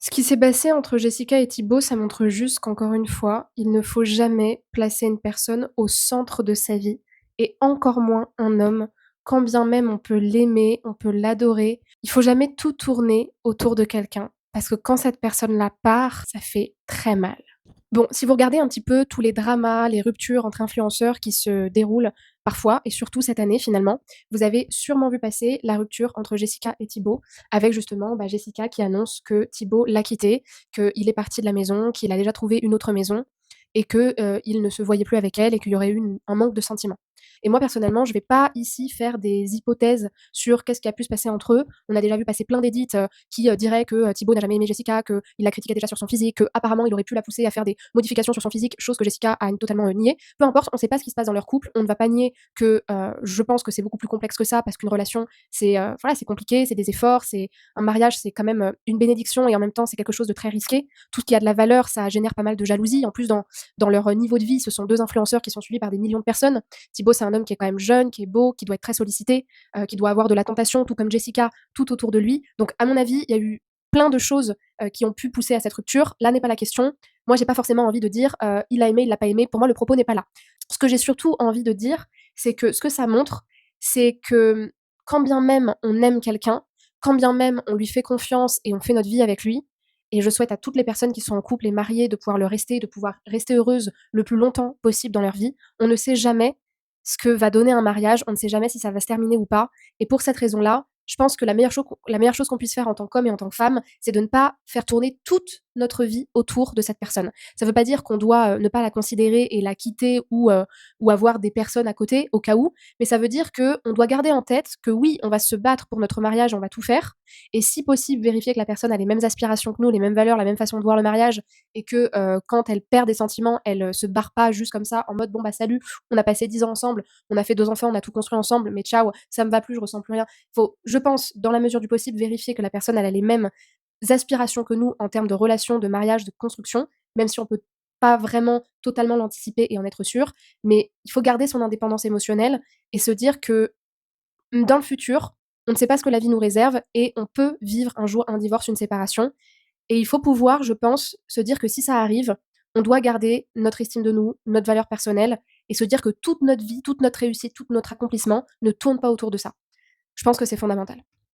Ce qui s'est passé entre Jessica et Thibaut, ça montre juste qu'encore une fois, il ne faut jamais placer une personne au centre de sa vie, et encore moins un homme, quand bien même on peut l'aimer, on peut l'adorer. Il faut jamais tout tourner autour de quelqu'un, parce que quand cette personne-là part, ça fait très mal. Bon, si vous regardez un petit peu tous les dramas, les ruptures entre influenceurs qui se déroulent parfois, et surtout cette année finalement, vous avez sûrement vu passer la rupture entre Jessica et Thibaut, avec justement Jessica qui annonce que Thibaut l'a quitté, qu'il est parti de la maison, qu'il a déjà trouvé une autre maison, et que il ne se voyait plus avec elle, et qu'il y aurait eu un manque de sentiments. Et moi personnellement, je vais pas ici faire des hypothèses sur qu'est-ce qui a pu se passer entre eux. On a déjà vu passer plein d'édits qui diraient que Thibaut n'a jamais aimé Jessica, qu'il la critiquait déjà sur son physique, qu'apparemment il aurait pu la pousser à faire des modifications sur son physique, chose que Jessica a totalement nié. Peu importe, on sait pas ce qui se passe dans leur couple, on ne va pas nier que je pense que c'est beaucoup plus complexe que ça, parce qu'une relation, c'est voilà, c'est compliqué, c'est des efforts, c'est un mariage, c'est quand même une bénédiction, et en même temps c'est quelque chose de très risqué. Tout ce qui a de la valeur, ça génère pas mal de jalousie. En plus, dans leur niveau de vie, ce sont deux influenceurs qui sont suivis par des millions de personnes. Thibaut, c'est un homme qui est quand même jeune, qui est beau, qui doit être très sollicité, qui doit avoir de la tentation, tout comme Jessica, tout autour de lui. Donc, à mon avis, il y a eu plein de choses qui ont pu pousser à cette rupture. Là n'est pas la question. Moi, j'ai pas forcément envie de dire il a aimé, il l'a pas aimé. Pour moi, le propos n'est pas là. Ce que j'ai surtout envie de dire, c'est que ce que ça montre, c'est que quand bien même on aime quelqu'un, quand bien même on lui fait confiance et on fait notre vie avec lui, et je souhaite à toutes les personnes qui sont en couple et mariées de pouvoir le rester, de pouvoir rester heureuses le plus longtemps possible dans leur vie. On ne sait jamais ce que va donner un mariage, on ne sait jamais si ça va se terminer ou pas. Et pour cette raison-là, je pense que la meilleure chose qu'on puisse faire en tant qu'homme et en tant que femme, c'est de ne pas faire tourner toute notre vie autour de cette personne. Ça ne veut pas dire qu'on doit ne pas la considérer et la quitter ou avoir des personnes à côté au cas où, mais ça veut dire qu'on doit garder en tête que oui, on va se battre pour notre mariage, on va tout faire, et si possible vérifier que la personne a les mêmes aspirations que nous, les mêmes valeurs, la même façon de voir le mariage, et que quand elle perd des sentiments, elle se barre pas juste comme ça en mode bon bah salut, on a passé 10 ans ensemble, on a fait 2 enfants, on a tout construit ensemble, mais ciao, ça me va plus, je ressens plus rien. Faut, je pense, dans la mesure du possible, vérifier que la personne elle a les mêmes aspirations que nous en termes de relations, de mariage, de construction, même si on peut pas vraiment totalement l'anticiper et en être sûr, mais il faut garder son indépendance émotionnelle et se dire que dans le futur, on ne sait pas ce que la vie nous réserve, et on peut vivre un jour un divorce, une séparation, et il faut pouvoir, je pense, se dire que si ça arrive, on doit garder notre estime de nous, notre valeur personnelle, et se dire que toute notre vie, toute notre réussite, tout notre accomplissement ne tourne pas autour de ça. Je pense que c'est fondamental.